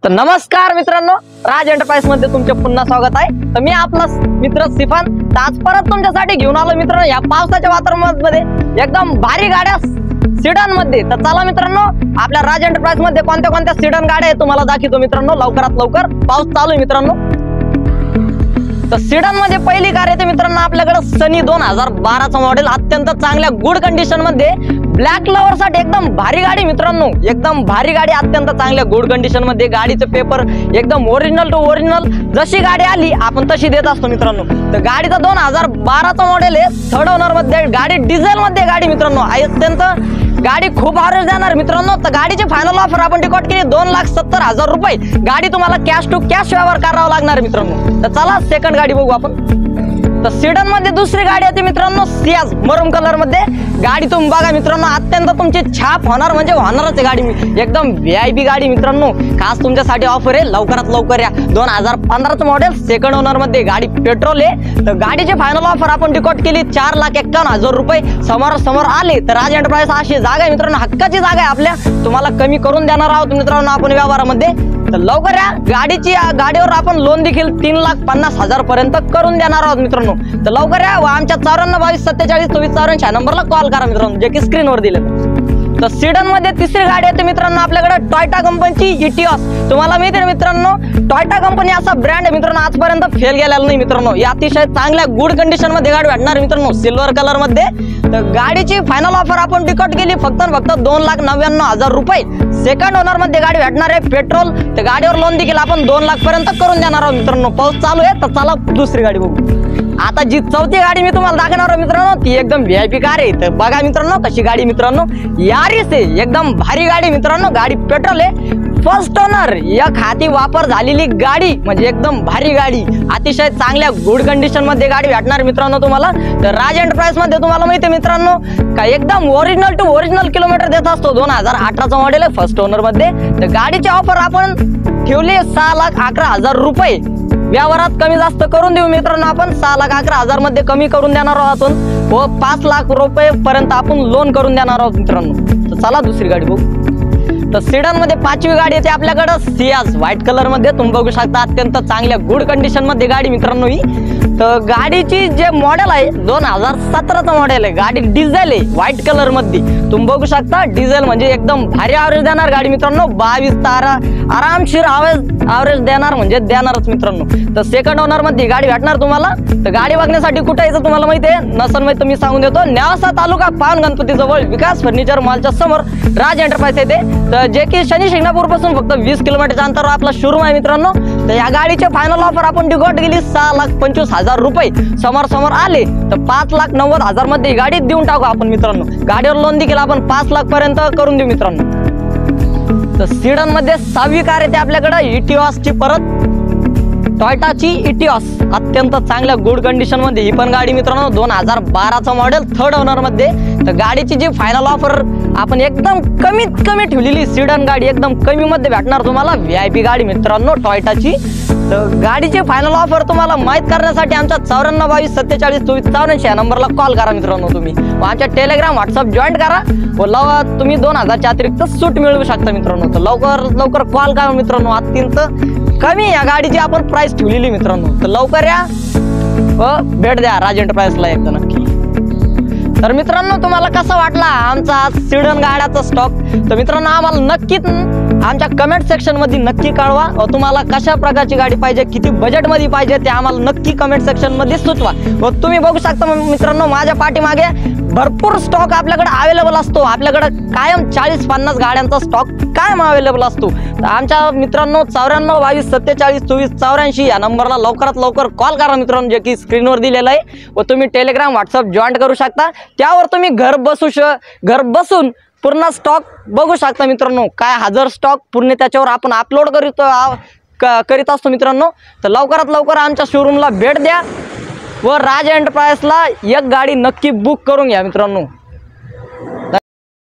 तर नमस्कार मित्रांनो, राज एंटरप्राइज मध्ये तुमचे पुन्हा स्वागत आहे। तर मी आपला मित्र सिफान आज परत तुमच्यासाठी घेऊन आलो मित्रांनो या पावसाच्या वातावरणामध्ये एकदम भारी गाड्या सीडन मध्ये। तर चला मित्रांनो, आपल्या राज एंटरप्राइज मध्ये कोणत्या कोणत्या सीडन गाड्या आहेत तुम्हाला दाखवतो मित्रांनो लवकरात लवकर। पाऊस चालू आहे मित्रांनो। तर सीडन मध्ये पहिली कार येते मित्रांनो आपल्याकडे सनी 2012 चा मॉडेल, अत्यंत चांगल्या गुड कंडिशन मध्ये ब्लॅक लवर साठी एकदम भारी गाडी मित्रांनो, एकदम भारी गाडी, अत्यंत चांगल्या गुड कंडिशन मध्ये। गाडीचे पेपर एकदम ओरिजिनल टू ओरिजिनल, जशी गाडी आली आपण तशी देत असतो मित्रांनो। तर गाडीचा 2012 चा मॉडेल आहे, थर्ड ओनर मध्ये गाडी, डिझेल मध्ये गाडी मित्रांनो, अत्यंत गाडी खूप ॲव्हरेज देणार मित्रांनो। तर गाडीची फायनल ऑफर आपण टिकट केली 2,70,000 रुपये। गाडी तुम्हाला कॅश टू कॅश व्यवहार करावा लागणार मित्रांनो। तर चला सेकंड गाडी बघू आपण। तर सीडन मध्ये दुसरी गाडी येते मित्रांनो सियाज मरून कलर मध्ये। गाडी तुम्ही बघा मित्रांनो, अत्यंत तुमची छाप होणार म्हणजे होणारच आहे गाडी, एकदम VIP गाडी मित्रांनो। खास तुमच्यासाठी ऑफर आहे, लवकरात लवकर या। 2015 चं मॉडेल, सेकंड ओनर मध्ये गाडी, पेट्रोल आहे। तर गाडीची फायनल ऑफर आपण टिकट केली 4,51,000 रुपये। समोर आले तर राज एंटरप्राइज अशी जागा आहे मित्रांनो, हक्काची जागा आहे आपल्या, तुम्हाला कमी करून देणार आहोत मित्रांनो आपण व्यवहारामध्ये। तर लवकर या, गाडीवर आपण लोन देखील 3,50,000 पर्यंत करून देणार आहोत मित्रांनो। तर लवकर या व आमच्या 9422472484 नंबरला कॉल करा मित्रांनो, जे की स्क्रीनवर दिलेलं। तर सीडन मध्ये तिसरी गाडी येते मित्रांनो आपल्याकडे टोयोटा कंपनीची इटिओस। तुम्हाला माहिती आहे मित्रांनो, टोयोटा कंपनी असा ब्रँड आहे मित्रांनो, आजपर्यंत फेल गेलेला नाही मित्रांनो। या अतिशय चांगल्या गुड कंडिशन मध्ये गाडी भेटणार मित्रांनो, सिल्वर कलर मध्ये। तर गाडीची फायनल ऑफर आपण टिकट केली फक्त 2,99,000 रुपये। सेकंड ओनर मध्ये गाडी भेटणार आहे, पेट्रोल। तर गाडीवर लोन देखील आपण 2 लाख पर्यंत करून देणार आहोत मित्रांनो। पाऊस चालू आहे तर चला दुसरी गाडी बघू। आता जी चौथी गाडी मी तुम्हाला दाखवणार आहे मित्रांनो, ती एकदम VIP कार आहे। तर बघा मित्रांनो कशी गाडी मित्रांनो, यारिस आहे, एकदम भारी गाडी मित्रांनो। गाडी पेट्रोल आहे, फर्स्ट ओनर, एक हाती वापर झालेली गाडी, म्हणजे एकदम भारी गाडी, अतिशय चांगल्या गुड कंडिशन मध्ये गाडी भेटणार मित्रांनो तुम्हाला। तर राज एंटरप्राइज मध्ये तुम्हाला माहिती आहे मित्रांनो का एकदम ओरिजिनल टू ओरिजिनल किलोमीटर देत असतो। 2018 चा मॉडेल आहे, फर्स्ट ओनर मध्ये। तर गाडीची ऑफर आपण ठेवली 6,11,000 रुपये। व्यवहारात कमी जास्त करून देऊ मित्रांनो, आपण 6,11,000 मध्ये कमी करून देणार आहोत व 5 लाख रुपये पर्यंत आपण लोन करून देणार आहोत मित्रांनो। तर चला दुसरी गाडी बघू। तर सीडन मध्ये पाचवी गाडी येते आपल्याकडे सियाज व्हाईट कलर मध्ये। तुम्ही बघू शकता अत्यंत चांगल्या गुड कंडिशन मध्ये गाडी मित्रांनो ही। तर गाडीची जे मॉडेल आहे 2017 चा मॉडेल आहे, गाडी डिझेल आहे, व्हाईट कलर मध्ये। तुम्ही बघू शकता डिझेल म्हणजे एकदम भारी ॲव्हरेज देणार गाडी मित्रांनो, 22 तारा आरामशीर ॲव्हरेज देणार म्हणजे देणारच मित्रांनो। तर सेकंड ओनर मध्ये गाडी भेटणार तुम्हाला। तर गाडी बघण्यासाठी कुठे यायचं तुम्हाला माहिती आहे, नसन माहिती मी सांगून देतो, नेवासा तालुका पावन गणपती जवळ विकास फर्निचर मॉलच्या समोर राज एंटरप्राइज येते। तर जे की शनी शिंगणापूर पासून फक्त 20 किलोमीटरच्या अंतरावर आपला शोरूम आहे मित्रांनो। तर या गाडीचे फायनल ऑफर आपण टिकट गेली 6,25,000 रुपये। समोर आले तर 5,90,000 मध्ये गाडी देऊन टाकू आपण मित्रांनो। गाडीवर लोन देखील आपण 5 लाख पर्यंत करून देऊ मित्रांनो। तर सीडन मध्ये 6वी कार येते आपल्याकडे इटिओस ची, परत टोयोटाची इटिओस, अत्यंत चांगल्या गुड कंडिशन मध्ये ही पण गाडी मित्रांनो, 2012 चा मॉडेल, थर्ड ओनर मध्ये। तर गाडीची जी फायनल ऑफर आपण एकदम कमीत कमी ठेवलेली, सीडन गाडी एकदम कमी मध्ये भेटणार तुम्हाला, VIP गाडी मित्रांनो टोयोटाची। तर गाडीची फायनल ऑफर तुम्हाला माहित करण्यासाठी आमच्या 9422472484 या नंबरला कॉल करा मित्रांनो तुम्ही, व आमच्या टेलिग्राम व्हॉट्सअप जॉईन करा व तुम्ही 2,000 अतिरिक्त सूट मिळवू शकता मित्रांनो। तर लवकर कॉल करा मित्रांनो, अत्यंत कमी या गाडीची आपण प्राइस ठेवलेली मित्रांनो। तर लवकर या व भेट द्या राज एंटरप्राइजला एकदा नक्की। तर मित्रांनो तुम्हाला कसं वाटला आमचा सीडन गाड्याचा स्टॉक? तर मित्रांनो आम्हाला नक्कीच आमच्या कमेंट सेक्शन मध्ये नक्की कळवा, व तुम्हाला कशा प्रकारची गाडी पाहिजे, किती बजेट मध्ये पाहिजे ते आम्हाला नक्की कमेंट सेक्शन मध्ये सुचवा। व तुम्ही बघू शकता मित्रांनो माझ्या पाठीमागे भरपूर स्टॉक आपल्याकडे अवेलेबल असतो। आपल्याकडे कायम 40-50 गाड्यांचा स्टॉक कायम अवेलेबल असतो। तर आमच्या मित्रांनो 9422472484 या नंबरला लवकरात लवकर कॉल करा मित्रांनो, जे की स्क्रीनवर दिलेलं आहे। व तुम्ही टेलिग्राम व्हॉट्सअप जॉईन करू शकता, त्यावर तुम्ही घर बसून पूर्ण स्टॉक बघू शकता मित्रांनो। काय हजर स्टॉक पूर्ण त्याच्यावर आपण अपलोड करीत असतो मित्रांनो। तर लवकरात लवकर आमच्या शोरूमला भेट द्या व राज एंटरप्राइजला एक गाडी नक्की बुक करून घ्या मित्रांनो।